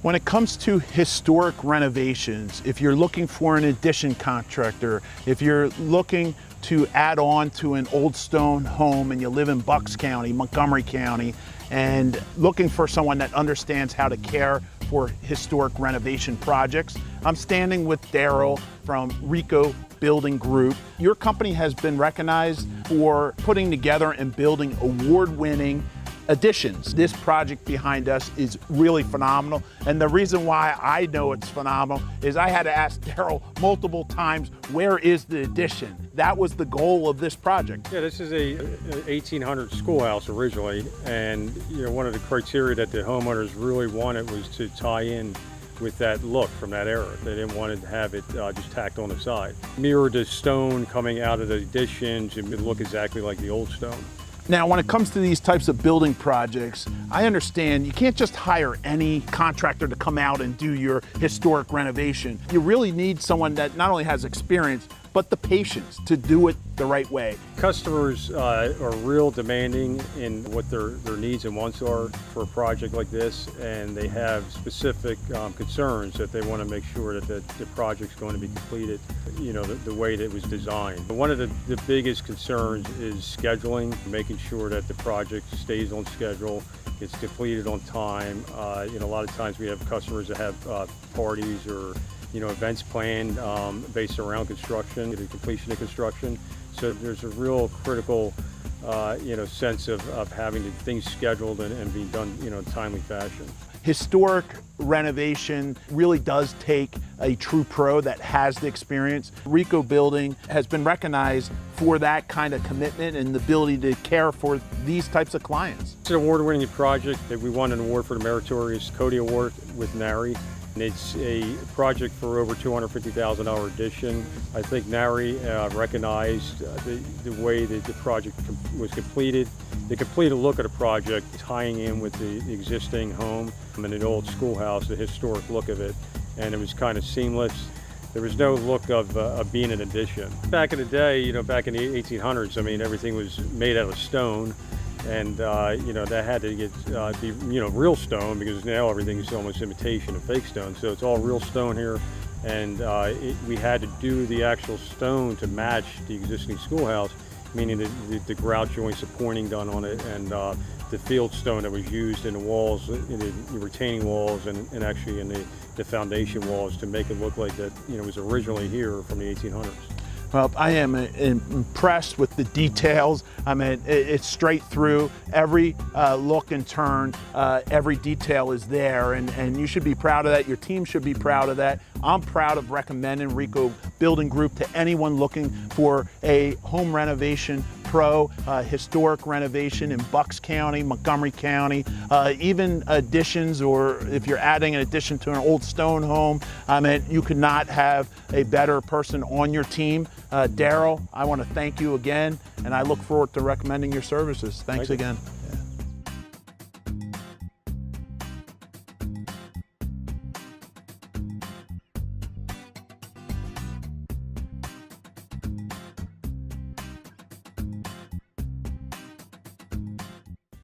When it comes to historic renovations, if you're looking for an addition contractor, if you're looking to add on to an old stone home and you live in Bucks County, Montgomery County, and looking for someone that understands how to care for historic renovation projects, I'm standing with Daryle from Ricco Building Group. Your company has been recognized for putting together and building award-winning additions. This project behind us is really phenomenal, and the reason why I know it's phenomenal is I had to ask Daryle multiple times, where is the addition? That was the goal of this project. Yeah, this is a 1800 schoolhouse originally, and one of the criteria that the homeowners really wanted was to tie in with that look from that era. They didn't want to have it just tacked on the side. Mirrored the stone coming out of the addition to look exactly like the old stone. Now, when it comes to these types of building projects, I understand you can't just hire any contractor to come out and do your historic renovation. You really need someone that not only has experience, but the patience to do it the right way. Customers are real demanding in what their needs and wants are for a project like this, and they have specific concerns that they want to make sure that the project's going to be completed, the way that it was designed. But one of the biggest concerns is scheduling, making sure that the project stays on schedule, it's completed on time. A lot of times we have customers that have parties or events planned based around construction, the completion of construction. So there's a real critical, sense of having things scheduled and being done, in a timely fashion. Historic renovation really does take a true pro that has the experience. Ricco Building has been recognized for that kind of commitment and the ability to care for these types of clients. It's an award-winning project that we won an award for the Meritorious Cody Award with NARI. And it's a project for over $250,000 addition. I think NARI recognized the way that the project was completed. The complete look of the project, tying in with the existing home and an old schoolhouse, the historic look of it, and it was kind of seamless. There was no look of being an addition. Back in the day, back in the 1800s, everything was made out of stone. And that had to be real stone, because now everything is almost imitation of fake stone. So it's all real stone here, and we had to do the actual stone to match the existing schoolhouse, meaning the grout joints, the pointing done on it, and the field stone that was used in the walls, in the retaining walls, and actually in the foundation walls, to make it look like that it was originally here from the 1800s. Well, I am impressed with the details. It's straight through. Every look and turn, every detail is there, and you should be proud of that. Your team should be proud of that. I'm proud of recommending Ricco Building Group to anyone looking for a home renovation pro, historic renovation in Bucks County, Montgomery County, even additions, or if you're adding an addition to an old stone home, you could not have a better person on your team. Daryle, I want to thank you again, and I look forward to recommending your services. Thanks again.